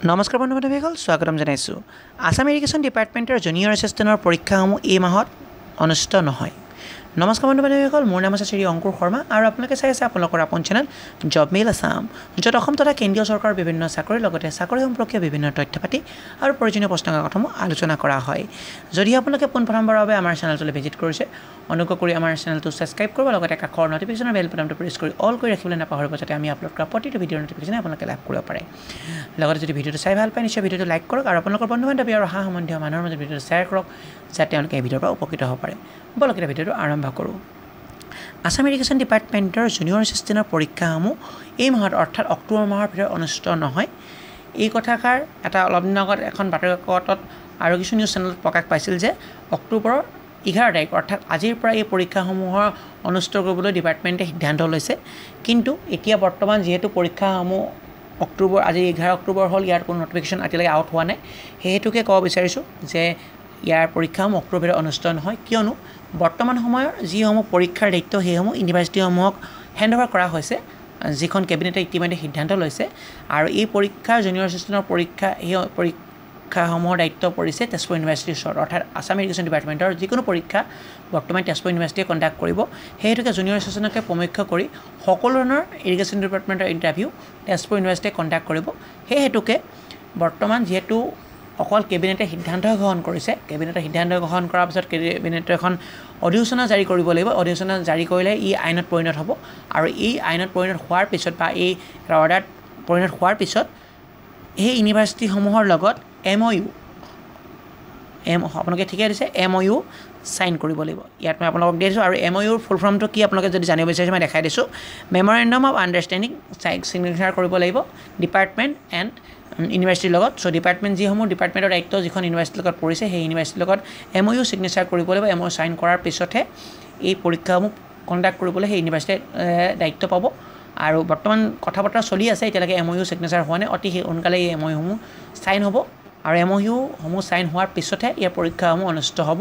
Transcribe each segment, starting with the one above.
নমস্কাৰ বন্ধু-বান্ধৱীসকল, স্বাগতম জনাইছোঁ। আসাম ইৰিগেশ্যন ডিপাৰ্টমেণ্টৰ জুনিয়ৰ এছিষ্টেণ্টৰ পৰীক্ষাসমূহ এই মাহত অনুষ্ঠিত নহয়। নমস্কাৰ বন্ধু-বান্ধৱীসকল, মোৰ নাম আছে শ্ৰী অংকুৰ শৰ্মা আৰু আপোনালোকে চাই আছে আপোনালোকৰ আপোন চেনেল জব মেইল আসাম, য'ত অসম তথা কেন্দ্ৰীয় চৰকাৰৰ বিভিন্ন চাকৰিৰ লগতে চাকৰি সম্পৰ্কীয় বিভিন্ন তথ্য পাতি আৰু প্ৰয়োজনীয় প্ৰশ্নসমূহ আলোচনা কৰা হয়। যদি আপোনালোকে পোনপ্ৰথমবাৰৰ বাবে আমাৰ চেনেলটোলৈ ভিজিট কৰিছে, অনুগ্ৰহ কৰি আমাৰ চেনেলটো ছাবস্ক্ৰাইব কৰিব, লগতে কাষৰ নটিফিকেশ্যনৰ বেল বাটনটো প্ৰেছ কৰি অল কৰি ৰাখিবলৈ নাপাহৰিব, যাতে আমি আপলোড কৰা প্ৰতিটো ভিডিঅ'ৰ নটিফিকেশ্যন আপোনালোকে লাভ কৰিব পাৰে। লগতে যদি ভিডিঅ'টো চাই ভাল পায়, নিশ্চয় ভিডিঅ'টো লাইক কৰক আৰু আপোনালোকৰ বন্ধু-বান্ধৱী আৰু সম্বন্ধীয় মানুহৰ মাজত ভিডিঅ'টো শ্বেয়াৰ কৰক, যাতে তেওঁলোকে এই ভিডিঅ'ৰ পৰা উপকৃত হ'ব পাৰে। বলক এতিয়া ভিডিঅ'টো আৰম্ভ কৰোঁ। আসাম ইৰিগেশ্যন ডিপাৰ্টমেণ্টৰ জুনিয়ৰ এছিষ্টেণ্টৰ পৰীক্ষাসমূহ এই মাহত অৰ্থাৎ অক্টোবৰ মাহৰ ভিতৰত অনুষ্ঠিত নহয়। এই কথাষাৰ অলপ দিনৰ আগত এখন বাতৰি কাকতত আৰু কিছু নিউজ চেনেলত প্ৰকাশ পাইছিল যে অক্টোবৰৰ 11 তাৰিখ অৰ্থাৎ আজিৰ পৰা এই পৰীক্ষাসমূহৰ অনুষ্ঠিত কৰিবলৈ ডিপাৰ্টমেণ্টে সিদ্ধান্ত লৈছে। কিন্তু এতিয়া বৰ্তমান যিহেতু পৰীক্ষাসমূহ আজি 11 অক্টোবৰ হ'ল, ইয়াৰ কোনো নটিফিকেশ্যন এতিয়ালৈকে আউট হোৱা নাই। সেইহেতুকে ক'ব বিচাৰিছোঁ যে ইয়াৰ পৰীক্ষাসমূহ অক্টোবৰ ভিতৰত অনুষ্ঠিত নহয়, কিয়নো বৰ্তমান সময়ৰ যিসমূহ পৰীক্ষাৰ দায়িত্ব সেইসমূহ ইউনিভাৰ্চিটিসমূহক হেণ্ড অভাৰ কৰা হৈছে, যিখন কেবিনেটে ইতিমধ্যে সিদ্ধান্ত লৈছে। আৰু এই পৰীক্ষাৰ জুনিয়ৰ এছিষ্টেণ্টৰ পৰীক্ষাসমূহৰ দায়িত্ব পৰিছে তেজপুৰ ইউনিভাৰ্চিটিৰ ওচৰত, অৰ্থাৎ আসাম ইৰিগেশ্যন ডিপাৰ্টমেণ্টৰ যিকোনো পৰীক্ষা বৰ্তমান তেজপুৰ ইউনিভাৰ্চিটিয়ে কণ্ডাক্ট কৰিব। সেইহেতুকে জুনিয়ৰ এছিষ্টেণ্টকে প্ৰমুখ্য কৰি সকলো ধৰণৰ ইৰিগেশ্যন ডিপাৰ্টমেণ্টৰ ইণ্টাৰভিউ তেজপুৰ ইউনিভাৰ্চিটিয়ে কণ্ডাক্ট কৰিব। সেইহেতুকে বৰ্তমান যিহেতু অকল কেবিনেটে সিদ্ধান্ত গ্ৰহণ কৰিছে, কেবিনেটে সিদ্ধান্ত গ্ৰহণ কৰাৰ পিছত কেবিনেটে এখন অধিসূচনা জাৰি কৰিব লাগিব। অধিসূচনা জাৰি কৰিলে ই আইনত পৰিণত হ'ব, আৰু এই আইনত পৰিণত হোৱাৰ পিছত বা এই অৰ্ডাৰত পৰিণত হোৱাৰ পিছত সেই ইউনিভাৰ্চিটিসমূহৰ লগত MOU আপোনালোকে ঠিকে দিছে, MOU চাইন কৰিব লাগিব। ইয়াত মই আপোনালোকক দি দিছোঁ। আৰু MOUৰ ফুল ফৰ্মটো কি আপোনালোকে যদি জানিব বিচাৰিছে মই দেখাই দিছোঁ। মেমৰেণ্ডাম অফ আণ্ডাৰষ্টেণ্ডিং চিগনেচাৰ কৰিব লাগিব ডিপাৰ্টমেণ্ট এণ্ড ইউনিভাৰ্চিটিৰ লগত। চ' যিসমূহ ডিপাৰ্টমেণ্টৰ দায়িত্ব যিখন ইউনিভাৰ্চিটিৰ লগত পৰিছে, সেই ইউনিভাৰ্চিটিৰ লগত MOU চিগনেচাৰ কৰিব লাগিব। MOU চাইন কৰাৰ পিছতহে এই পৰীক্ষাসমূহ কণ্ডাক্ট কৰিবলৈ সেই ইউনিভাৰ্চিটিয়ে দায়িত্ব পাব। আৰু বৰ্তমান কথা বতৰা চলি আছে, এতিয়ালৈকে MOU চিগনেচাৰ হোৱা নাই। অতি সোনকালে এই MOUসমূহ চাইন হ'ব, আৰু MOUসমূহ চাইন হোৱাৰ পিছতহে ইয়াৰ পৰীক্ষাসমূহ অনুষ্ঠিত হ'ব।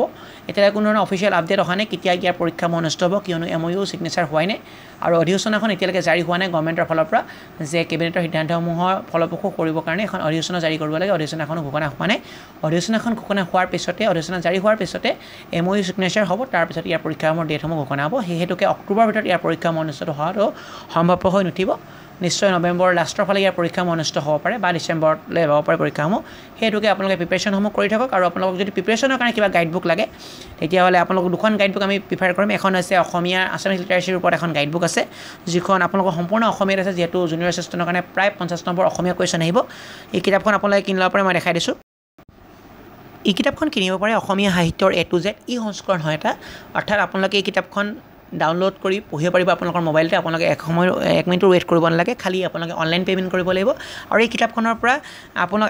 এতিয়ালৈকে কোনো ধৰণৰ অফিচিয়েল আপডেট অহা নাই কেতিয়া ইয়াৰ পৰীক্ষাসমূহ অনুষ্ঠিত হ'ব, কিয়নো MOU চিগনেচাৰ হোৱাই নাই আৰু অধিসূচনাখন এতিয়ালৈকে জাৰি হোৱা নাই গভৰ্ণমেণ্টৰ ফালৰ পৰা যে কেবিনেটৰ সিদ্ধান্তসমূহৰ ফলপ্ৰসূ কৰিবৰ কাৰণে এখন অধিসূচনা জাৰি কৰিব লাগে। অধিসূচনাখনো ঘোষণা হোৱা নাই। অধিসূচনাখন ঘোষণা হোৱাৰ পিছতে, অধিসূচনা জাৰি হোৱাৰ পিছতে MOU চিগনেচাৰ হ'ব, তাৰপিছত ইয়াৰ পৰীক্ষাসমূহৰ ডেটসমূহ ঘোষণা হ'ব। সেইহেতুকে অক্টোবৰৰ ভিতৰত ইয়াৰ পৰীক্ষাসমূহ অনুষ্ঠিত হোৱাটো সম্ভৱপৰ হৈ নুঠিব। নিশ্চয় নৱেম্বৰৰ লাষ্টৰ ফালে ইয়াৰ পৰীক্ষাসমূহ অনুষ্ঠিত হ'ব পাৰে বা ডিচেম্বৰলৈ হ'ব পাৰে পৰীক্ষাসমূহ। সেইহেতুকে আপোনালোকে প্ৰিপেৰেশ্যনসমূহ কৰি থাকক। আৰু আপোনালোকক যদি প্ৰিপেৰেশ্যনৰ কাৰণে কিবা গাইডবুক লাগে, তেতিয়াহ'লে আপোনালোকক দুখন গাইডবুক আমি প্ৰিফাৰ কৰিম। এখন হৈছে অসমীয়া আছামিজ লিটাৰেচিৰ ওপৰত এখন গাইডবুক আছে, যিখন আপোনালোকৰ সম্পূৰ্ণ অসমীয়াত আছে, যিহেতু জুনিয়ৰ এছিষ্টেণ্টৰ কাৰণে প্ৰায় 50 নম্বৰ অসমীয়া কুৱেশ্যন আহিব। এই কিতাপখন আপোনালোকে কিনি ল'ব পাৰে, মই দেখাই দিছোঁ। এই কিতাপখন কিনিব পাৰে অসমীয়া সাহিত্যৰ A to Z ই সংস্কৰণ হয় এটা, অৰ্থাৎ আপোনালোকে এই কিতাপখন ডাউনলোড কৰি পঢ়িব পাৰিব আপোনালোকৰ মোবাইলতে। আপোনালোকে 1 মিনিটো ৱেইট কৰিব নালাগে, খালি আপোনালোকে অনলাইন পে'মেণ্ট কৰিব লাগিব। আৰু এই কিতাপখনৰ পৰা আপোনাক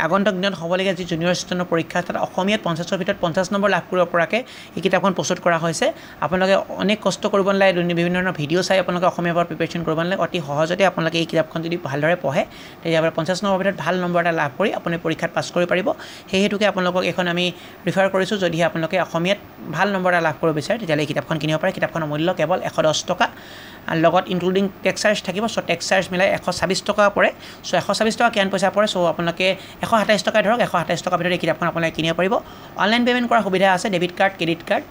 আগন্তুক দিনত হ'বলগীয়া যি জুনিয়ৰ এছিষ্টেণ্টৰ পৰীক্ষা, তাত অসমীয়াত 50ৰ ভিতৰত 50 নম্বৰ লাভ কৰিব পৰাকৈ এই কিতাপখন প্ৰস্তুত কৰা হৈছে। আপোনালোকে অনেক কষ্ট কৰিব নালাগে, বিভিন্ন ধৰণৰ ভিডিঅ' চাই আপোনালোকে অসমীয়াৰ পৰা প্ৰিপেৰেশ্যন কৰিব নালাগে। অতি সহজতে আপোনালোকে এই কিতাপখন যদি ভালদৰে পঢ়ে, তেতিয়াহ'লে 50 নম্বৰৰ ভিতৰত ভাল নম্বৰ এটা লাভ কৰি আপুনি পৰীক্ষাত পাছ কৰিব পাৰিব। সেইহেতুকে আপোনালোকক এখন আমি ৰিফাৰ কৰিছোঁ, যদিহে আপোনালোকে অসমীয়াত ভাল নম্বৰ এটা লাভ কৰিব বিচাৰে, তেতিয়াহ'লে এই কিতাপখন কিনিব পাৰে। কিতাপখনৰ মূল্য কেৱল 110 টকা, লগত ইনক্লুডিং টেক্স চাৰ্জ থাকিব। চ' টেক্স চাৰ্জ মিলাই 126 টকা পৰে। চ' 126 টকা কিমান পইচা পৰে? চ' আপোনালোকে 127 টকাই ধৰক, 127 টকাৰ ভিতৰত এই কিতাপখন আপোনালোকে কিনিব পাৰিব। অনলাইন পে'মেণ্ট কৰাৰ সুবিধা আছে, ডেবিট কাৰ্ড, ক্ৰেডিট কাৰ্ড,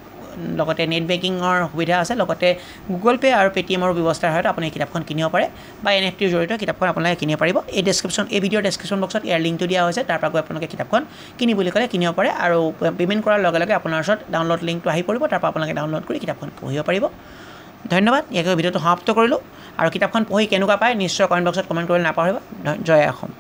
লগতে নেট বেংকিঙৰ সুবিধা আছে, লগতে গুগল পে' আৰু পে'টিএমৰ ব্যৱস্থাৰ সহায়ত আপুনি এই কিতাপখন কিনিব পাৰে, বা NFTৰ জৰিয়তে কিতাপখন আপোনালোকে কিনিব পাৰিব। এই ভিডিঅ'ৰ ডেছক্ৰিপশ্যন বক্সত ইয়াৰ লিংকটো দিয়া হৈছে, তাৰ পৰা গৈ আপোনালোকে কিতাপখন কিনি বুলি ক'লে কিনিব পাৰে। আৰু পে'মেণ্ট কৰাৰ লগে লগে আপোনাৰ ওচৰত ডাউনলোড লিংকটো আহি পৰিব, তাৰ পৰা আপোনালোকে ডাউনলোড কৰি কিতাপখন পঢ়িব পাৰিব। ধন্যবাদ। ইয়াকে ভিডিঅ'টো সমাপ্ত কৰিলোঁ। আৰু কিতাপখন পঢ়ি কেনেকুৱা পায় নিশ্চয় কমেণ্ট বক্সত কমেণ্ট কৰিবলৈ নাপাহৰিব। জয় অসম।